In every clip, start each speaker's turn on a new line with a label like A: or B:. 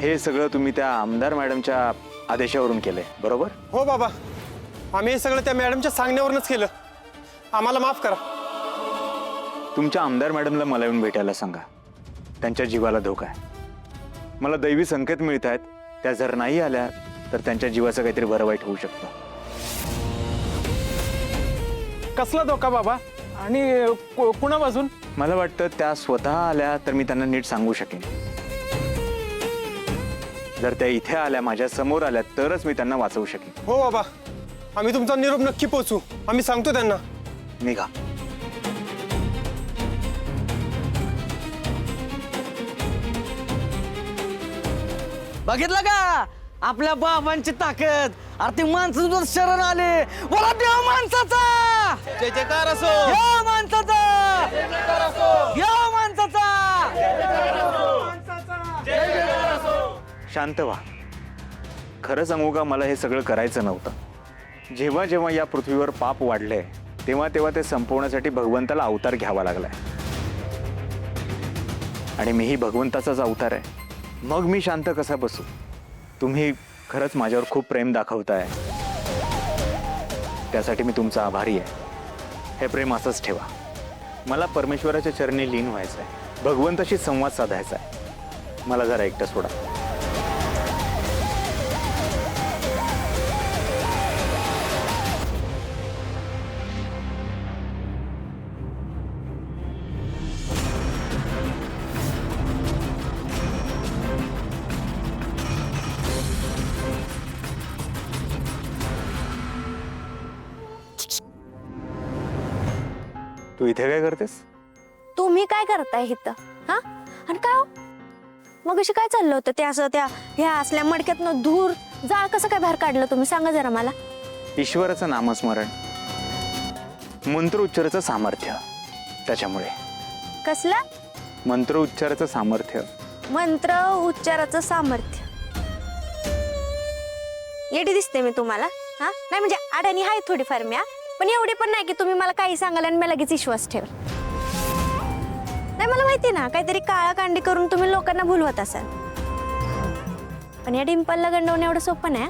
A: हे सगळं तुम्ही त्या आमदार मॅडमच्या आदेशावरून केलंय, बरोबर?
B: हो बाबा, आम्ही हे सगळं त्या मॅडमच्या सांगण्यावरूनच केलं. आम्हाला माफ करा.
A: तुमच्या आमदार मॅडमला मला येऊन भेटायला सांगा. त्यांच्या जीवाला धोका आहे. मला दैवी संकेत मिळत आहेत. त्या जर नाही आल्या तर त्यांच्या जीवाचं काहीतरी बरं वाईट होऊ शकतं.
C: कसला धोका बाबा? आणि कुणापासून?
A: मला वाटतं त्या स्वतः आल्या तर मी त्यांना नीट सांगू शकेन. जर त्या इथे आल्या, माझ्या समोर आल्या, तरच मी त्यांना वाचवू शकेन.
B: हो बाबा, आम्ही तुमचा निरोप नक्की पोहोचू. आम्ही सांगतो त्यांना.
A: निघा.
D: बघितलं का आपल्या बाबांची ताकद? अरे ते माणसाचं शरण आले. बोला देव माणसाचा
B: जय जयकार असो.
D: देव माणसाचा देव माणसाचा.
A: शांत व्हा. खरं सांगू का, मला हे सगळं करायचं नव्हतं. जेव्हा जेव्हा या पृथ्वीवर पाप वाढलंय तेव्हा तेव्हा ते संपवण्यासाठी भगवंताला अवतार घ्यावा लागलाय. आणि मीही भगवंताचाच अवतार आहे. मग मी शांत कसा बसू? तुम्ही खरंच माझ्यावर खूप प्रेम दाखवताय. त्यासाठी मी तुमचा आभारी आहे. हे प्रेम असंच ठेवा. मला परमेश्वराच्या चरणी लीन व्हायचं आहे. भगवंताशी संवाद साधायचा आहे. मला जरा एकटं सोडा. तू इथे काय करतेस?
E: तुम्ही काय करताय इथं? हा, आणि काय हो, मग अशी काय चाललं होतं? ते असं त्या ह्या असल्या मडक्यातनं धूर जाळ कसं काय बाहेर काढलं तुम्ही? सांगा जरा मला.
A: ईश्वराचं नामस्मरण, मंत्र उच्चाराचं सामर्थ्य. त्याच्यामुळे.
E: कसला?
A: मंत्र उच्चाराचं सामर्थ्य.
E: मंत्र उच्चाराचं सामर्थ्य. येडी दिसते मी तुम्हाला? हा, नाही म्हणजे अडाणी आहे थोडीफार मी, पण एवढी पण नाही की तुम्ही मला काही सांगाल आणि मी लगेच विश्वास ठेव. नाही, मला माहिती ना काहीतरी काळा कांडी करून तुम्ही लोकांना भुलवत असाल. पण या डिंपलला गंडवणं एवढं सोपं नाही.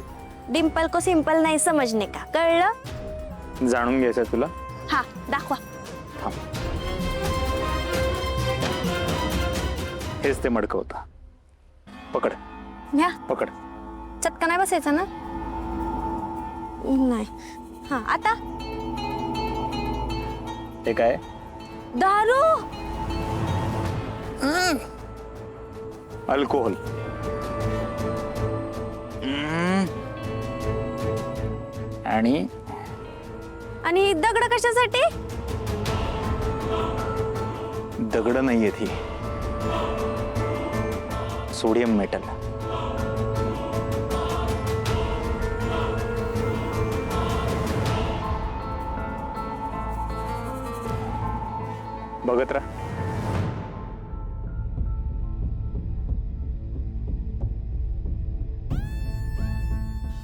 E: डिंपल को सिंपल नाही समजणे का, कळलं?
A: जाणून घ्यायचं तुला?
E: हा, दाखवा.
A: थांब. हेच ते मडकं होतं. पकड.
E: न्या.
A: पकड.
E: चटका नाही बसायचा ना? नाही. हा, आता
A: हे काय?
E: दारू.
A: अल्कोहोल. आणि
E: आणि दगड कशासाठी?
A: दगड नाहीये ती, सोडियम मेटल. बघत राहा.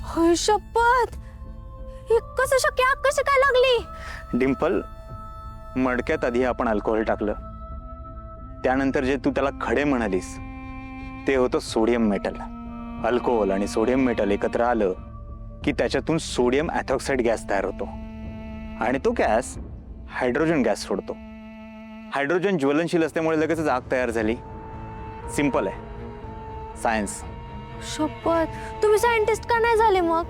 E: होय शपथ, हे कसं शक्य? आग कशी काय लागली?
A: डिंपल, मडक्यात आधी आपण अल्कोहोल टाकलं, त्यानंतर जे तू त्याला खडे म्हणालीस ते होतं सोडियम मेटल. अल्कोहोल आणि सोडियम मेटल एकत्र आलं की त्याच्यातून सोडियम ॲथॉक्साईड गॅस तयार होतो आणि तो गॅस हायड्रोजन गॅस सोडतो. हायड्रोजन ज्वलनशील असल्यामुळे लगेचच आग तयार झाली. सिंपल आहे. सायन्स.
E: शपथ, तुम्ही सायंटिस्ट का नाही झाले मग?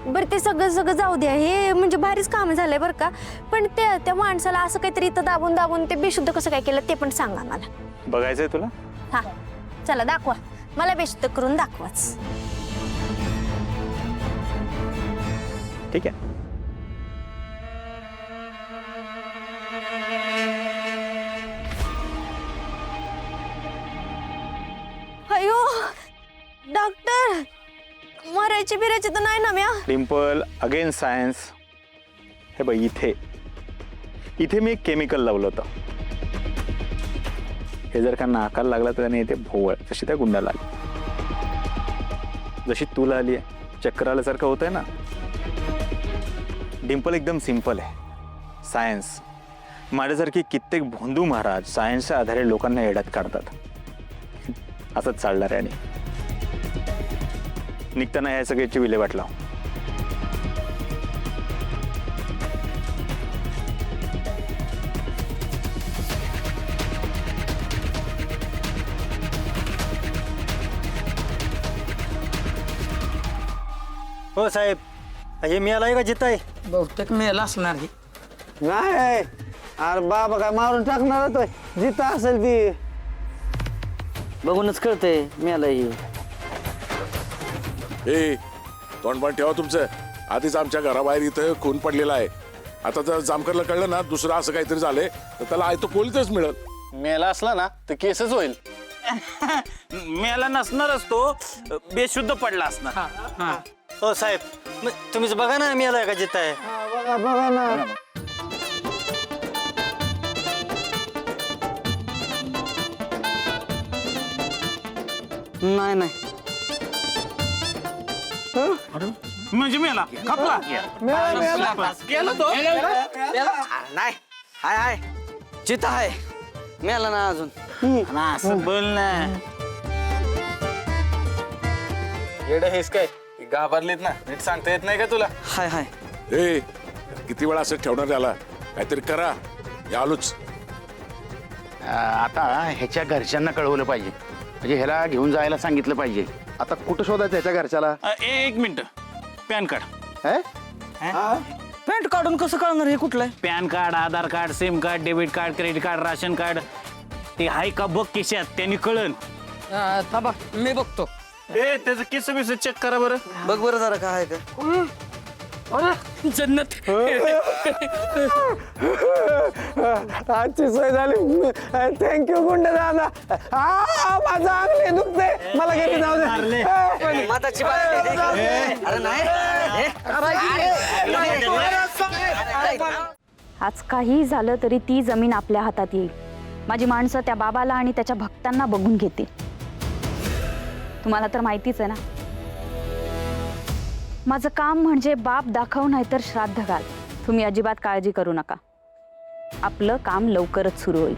E: बरं, ते सगळं जाऊ द्या. हे म्हणजे भारीच काम झालंय बरं का. पण त्या माणसाला असं काहीतरी इथं दाबून दाबून ते बेशुद्ध कसं काय केलं ते पण सांगा मला.
A: बघायचंय तुला?
E: हा, चला दाखवा. मला बेशुद्ध करून दाखवाच.
A: ठीक आहे.
E: अयो डॉक्टर, मरायची बिरायची तर नाही ना म्या?
A: Dimple, again science. हे बघ, इथे मी एक केमिकल लावलं होतं. हे जर का नाकाला लागला तर त्याने येते भोवळ, जशी त्या गुंडाला आली, जशी तुला आली आहे. चक्कर आल्यासारखं होतंय ना. डिंपल एकदम सिंपल आहे. सायन्स. माझ्यासारखी कित्येक भोंदू महाराज सायन्सच्या आधारे लोकांना येड्यात काढतात. असंच चालणार आहे. आणि निघताना ह्या सगळ्याची विल्हेवाट लाव.
F: हो साहेब, हे मी आलाय का जिथं आहे?
D: बहुतेक मेला असणार की.
F: नाही, अरे बाबा काय मारून टाकणार होतो जिथं असेल ती.
D: बघूनच कळतंय मेला ही.
G: ए तोंडपाण ठेवा तुमचं. आधीच आमच्या घराबाहेर इथं खून पडलेला आहे. आता जर जामकरला कळलं ना दुसरं असं काहीतरी झालंय तर त्याला आयतो पोलीसच मिळेल.
B: मेला असला ना तर केसच होईल.
C: मेला नसणारच तो, बेशुद्ध पडला असणार.
F: हो साहेब, मग तुम्हीच बघा ना मी आलाय का जिथं आहे. बघा बघा ना.
D: नाही नाही
C: म्हणजे मेला खपला केला तो.
D: नाही, हाय हाय जिथं आहे मेला ना अजून.
C: असं बोल ना.
B: येडं हेस काय घाबरलीत ना, नीट सांगता येत नाही का तुला?
D: हाय हाय.
G: ए किती वेळा असं ठेवणार त्याला? काहीतरी करा. या आलोच.
H: आता ह्याच्या घरच्यांना कळवलं पाहिजे, म्हणजे ह्याला घेऊन जायला सांगितलं पाहिजे.
I: आता कुठं शोधायचं ह्याच्या घरच्याला?
C: एक मिनिट, पॅन कार्ड.
D: पेंट काढून कसं कळणार हे कुठलं आहे?
C: Pan card, Aadhaar card, SIM card, debit card, credit card, ration card ते आहे का बघ खिशात, त्यांनी कळन.
D: थांबा मी बघतो.
C: ए त्याचं किस बिस चेक करा बरं.
D: बघ बरं जरा काय आहे का.
C: जन्नत.
F: आजची सोय झाली. थँक्यू गुंड दादा. माझा अंगले दुखते, मला घरी जाऊ दे.
D: माताची बात अरे नाही.
J: आज काही झालं तरी ती जमीन आपल्या हातात येईल. माझी माणसं त्या बाबाला आणि त्याच्या भक्तांना बघून घेतील. तुम्हाला तर माहितीच आहे ना, माझं काम म्हणजे बाप दाखव नाहीतर श्राद्ध घाल. तुम्ही अजिबात काळजी करू नका, आपलं काम लवकरच सुरू होईल.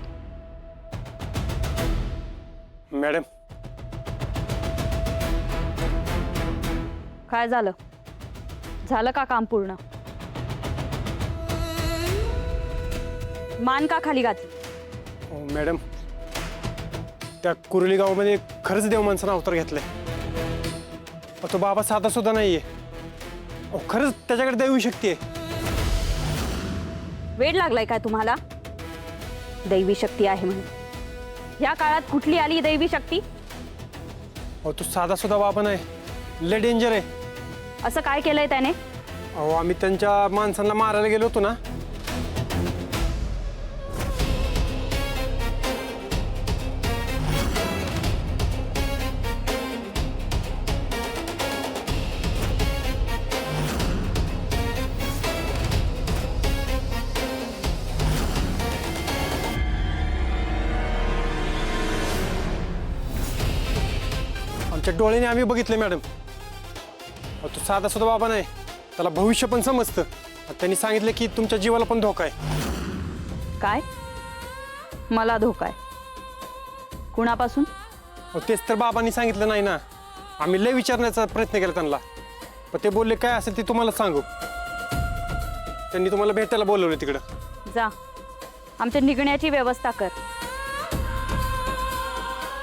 B: मॅडम,
J: काय झालं? झालं का काम पूर्ण? मान का खाली घातली?
B: हो मॅडम, त्या कुरुली गावामध्ये खरंच देव माणसानं अवतार घेतलाय. तो बाबा साधा सुद्धा नाहीये. खरंच त्याच्याकडे दैवी शक्ती आहे.
J: वेड लागलाय काय तुम्हाला? दैवी शक्ती आहे म्हणून ह्या काळात कुठली आली दैवी शक्ती?
B: तो साधा सुद्धा बाबा नाही, लय डेंजर आहे.
J: असं काय केलंय त्याने?
B: आम्ही त्यांच्या माणसांना मारायला गेलो होतो ना, आमच्या डोळ्याने आम्ही बघितले मॅडम. तो साधा सुद्धा बाबा नाही, त्याला भविष्य पण समजतं. त्यांनी सांगितलं की तुमच्या जीवाला पण धोका आहे.
J: काय? मला धोका आहे? कुणापासून?
B: तेच तर बाबांनी सांगितलं नाही ना. आम्ही लय विचारण्याचा प्रयत्न केला त्यांना, पण ते बोलले काय असेल ते तुम्हाला सांगू. त्यांनी तुम्हाला भेटायला बोलवलं तिकडं.
J: जा, आमच्या निघण्याची व्यवस्था कर.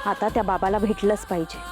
J: आता त्या बाबाला भेटलंच पाहिजे.